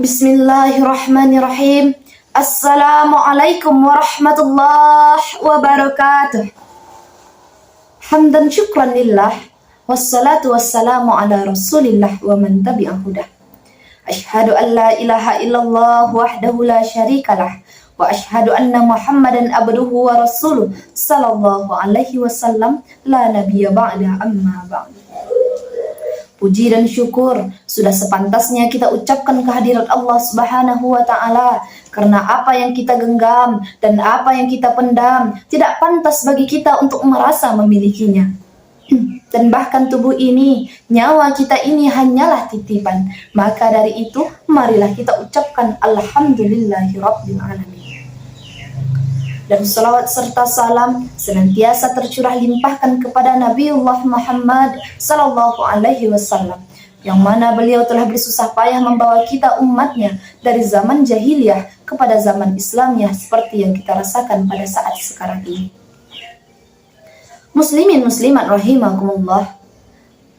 Bismillahirrahmanirrahim. Assalamualaikum warahmatullahi wabarakatuh. Hamdan syukran lillah, wassalatu wassalamu ala rasulillah wa man tabi'ah hudah. Ashhadu an la ilaha illallah wahdahu la syarikalah, wa ashhadu anna muhammadan abduhu wa rasuluh sallallahu alaihi wasallam, la nabiyya ba'da, amma ba'du. Puji dan syukur sudah sepantasnya kita ucapkan kehadirat Allah Subhanahu wa Ta'ala, karena apa yang kita genggam dan apa yang kita pendam tidak pantas bagi kita untuk merasa memilikinya. Dan bahkan tubuh ini, nyawa kita ini hanyalah titipan. Maka dari itu, marilah kita ucapkan Alhamdulillahirabbil alamin. Dan salawat serta salam senantiasa tercurah limpahkan kepada Nabiullah Muhammad sallallahu alaihi wasallam, yang mana beliau telah bersusah payah membawa kita umatnya dari zaman jahiliyah kepada zaman Islamiyah seperti yang kita rasakan pada saat sekarang ini. Muslimin muslimat rahimakumullah,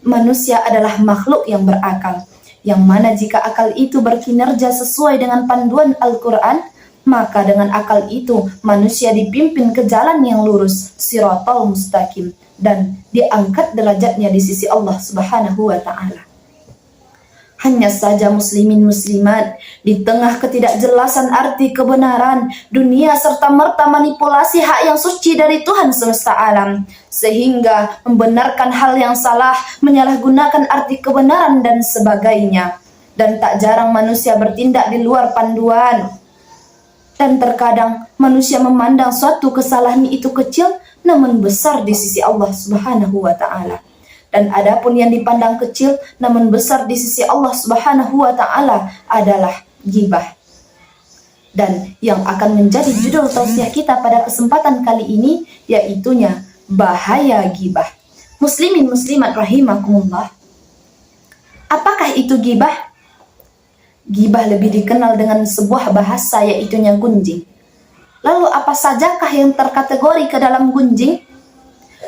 manusia adalah makhluk yang berakal, yang mana jika akal itu berkinerja sesuai dengan panduan Al-Quran, maka dengan akal itu manusia dipimpin ke jalan yang lurus, siratal mustaqim, dan diangkat derajatnya di sisi Allah Subhanahu wa Ta'ala. Hanya saja muslimin muslimat, di tengah ketidakjelasan arti kebenaran, dunia serta merta manipulasi hak yang suci dari Tuhan semesta alam, sehingga membenarkan hal yang salah, menyalahgunakan arti kebenaran dan sebagainya. Dan tak jarang manusia bertindak di luar panduan. Dan terkadang manusia memandang suatu kesalahan itu kecil namun besar di sisi Allah Subhanahu wa Ta'ala. Dan adapun yang dipandang kecil namun besar di sisi Allah Subhanahu wa Ta'ala adalah ghibah. Dan yang akan menjadi judul tausiah kita pada kesempatan kali ini yaitunya bahaya ghibah. Muslimin muslimat rahimakumullah, apakah itu ghibah? Ghibah lebih dikenal dengan sebuah bahasa yaitunya gunjing. Lalu apa sajakah yang terkategori ke dalam gunjing?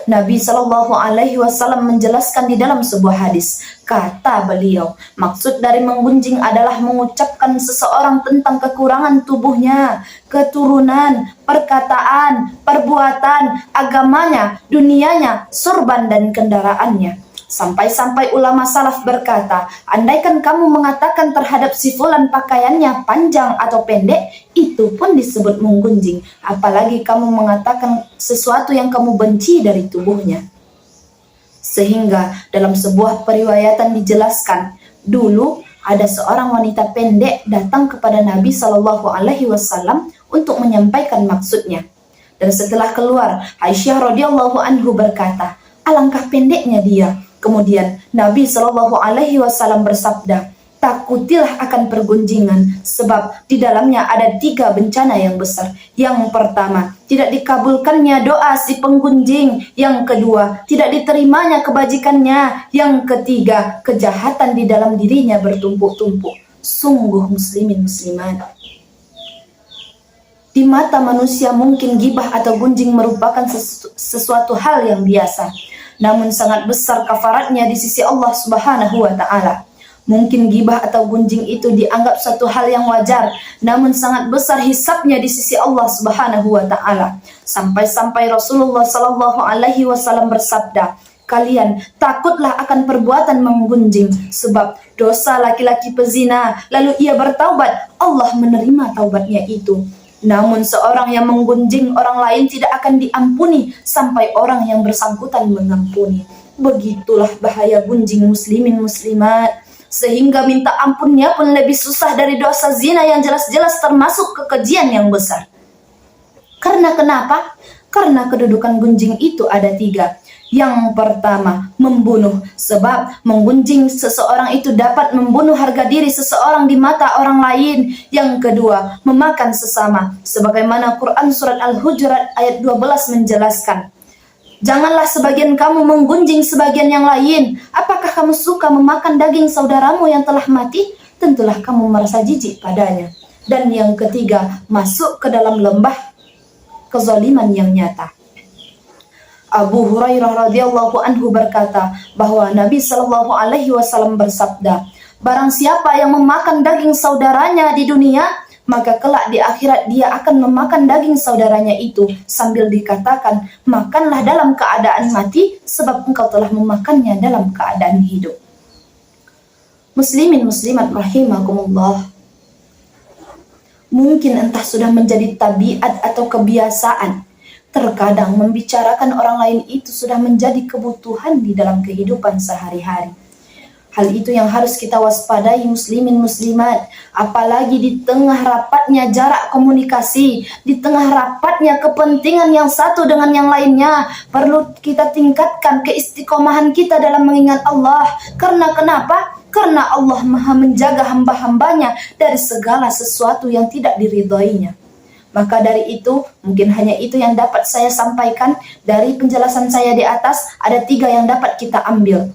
Nabi Shallallahu Alaihi Wasallam menjelaskan di dalam sebuah hadis. Kata beliau, maksud dari menggunjing adalah mengucapkan seseorang tentang kekurangan tubuhnya, keturunan, perkataan, perbuatan, agamanya, dunianya, sorban dan kendaraannya. Sampai-sampai ulama salaf berkata, andaikan kamu mengatakan terhadap si fulan pakaiannya panjang atau pendek, itu pun disebut menggunjing. Apalagi kamu mengatakan sesuatu yang kamu benci dari tubuhnya. Sehingga dalam sebuah periwayatan dijelaskan, dulu ada seorang wanita pendek datang kepada Nabi Shallallahu Alaihi Wasallam untuk menyampaikan maksudnya. Dan setelah keluar, Aisyah radhiyallahu anhu berkata, alangkah pendeknya dia. Kemudian Nabi Shallallahu Alaihi Wasallam bersabda, takutilah akan pergunjingan, sebab di dalamnya ada 3 bencana yang besar. Yang pertama, tidak dikabulkannya doa si penggunjing. Yang kedua, tidak diterimanya kebajikannya. Yang ketiga, kejahatan di dalam dirinya bertumpuk-tumpuk. Sungguh muslimin muslimat, di mata manusia mungkin ghibah atau gunjing merupakan sesuatu hal yang biasa, namun sangat besar kafaratnya di sisi Allah Subhanahu wa Ta'ala. Mungkin ghibah atau gunjing itu dianggap suatu hal yang wajar, namun sangat besar hisabnya di sisi Allah Subhanahu wa Ta'ala. Sampai-sampai Rasulullah Sallallahu Alaihi Wasallam bersabda, kalian takutlah akan perbuatan menggunjing, sebab dosa laki-laki pezina, lalu ia bertaubat, Allah menerima taubatnya itu. Namun seorang yang menggunjing orang lain tidak akan diampuni sampai orang yang bersangkutan mengampuni. Begitulah bahaya gunjing muslimin muslimat, sehingga minta ampunnya pun lebih susah dari dosa zina yang jelas-jelas termasuk kekejian yang besar. Karena kenapa? Karena kedudukan gunjing itu ada 3. Yang pertama, membunuh. Sebab menggunjing seseorang itu dapat membunuh harga diri seseorang di mata orang lain. Yang kedua, memakan sesama. Sebagaimana Quran surat Al-Hujurat ayat 12 menjelaskan, janganlah sebagian kamu menggunjing sebagian yang lain. Apakah kamu suka memakan daging saudaramu yang telah mati? Tentulah kamu merasa jijik padanya. Dan yang ketiga, masuk ke dalam lembah kezaliman yang nyata. Abu Hurairah radhiyallahu anhu berkata bahwa Nabi Shallallahu Alaihi Wasallam bersabda, Barang siapa yang memakan daging saudaranya di dunia, maka kelak di akhirat dia akan memakan daging saudaranya itu, sambil dikatakan, makanlah dalam keadaan mati, sebab engkau telah memakannya dalam keadaan hidup. Muslimin muslimat rahimakumullah. Mungkin entah sudah menjadi tabiat atau kebiasaan, terkadang membicarakan orang lain itu sudah menjadi kebutuhan di dalam kehidupan sehari-hari. Hal itu yang harus kita waspadai muslimin muslimat, apalagi di tengah rapatnya jarak komunikasi, di tengah rapatnya kepentingan yang satu dengan yang lainnya. Perlu kita tingkatkan keistiqomahan kita dalam mengingat Allah. Karena kenapa? Karena Allah Maha menjaga hamba-hambanya dari segala sesuatu yang tidak diridhoinya. Maka dari itu, mungkin hanya itu yang dapat saya sampaikan dari penjelasan saya di atas. Ada 3 yang dapat kita ambil.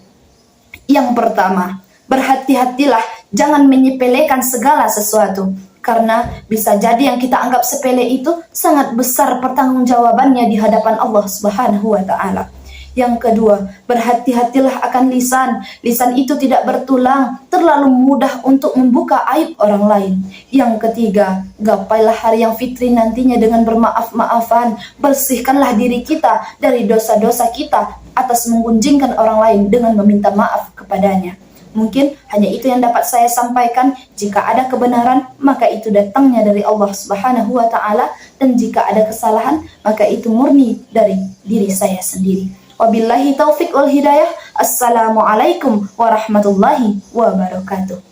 Yang pertama, berhati-hatilah, jangan menyepelekan segala sesuatu. Karena bisa jadi yang kita anggap sepele itu sangat besar pertanggungjawabannya di hadapan Allah Subhanahu wa Ta'ala. Yang kedua, berhati-hatilah akan lisan. Lisan itu tidak bertulang, terlalu mudah untuk membuka aib orang lain. Yang ketiga, gapailah hari yang fitri nantinya dengan bermaaf-maafan. Bersihkanlah diri kita dari dosa-dosa kita atas menggunjingkan orang lain dengan meminta maaf kepadanya. Mungkin hanya itu yang dapat saya sampaikan. Jika ada kebenaran, maka itu datangnya dari Allah Subhanahu wa Ta'ala, dan jika ada kesalahan, maka itu murni dari diri saya sendiri. Wabillahi taufiq wal hidayah. Assalamualaikum warahmatullahi wabarakatuh.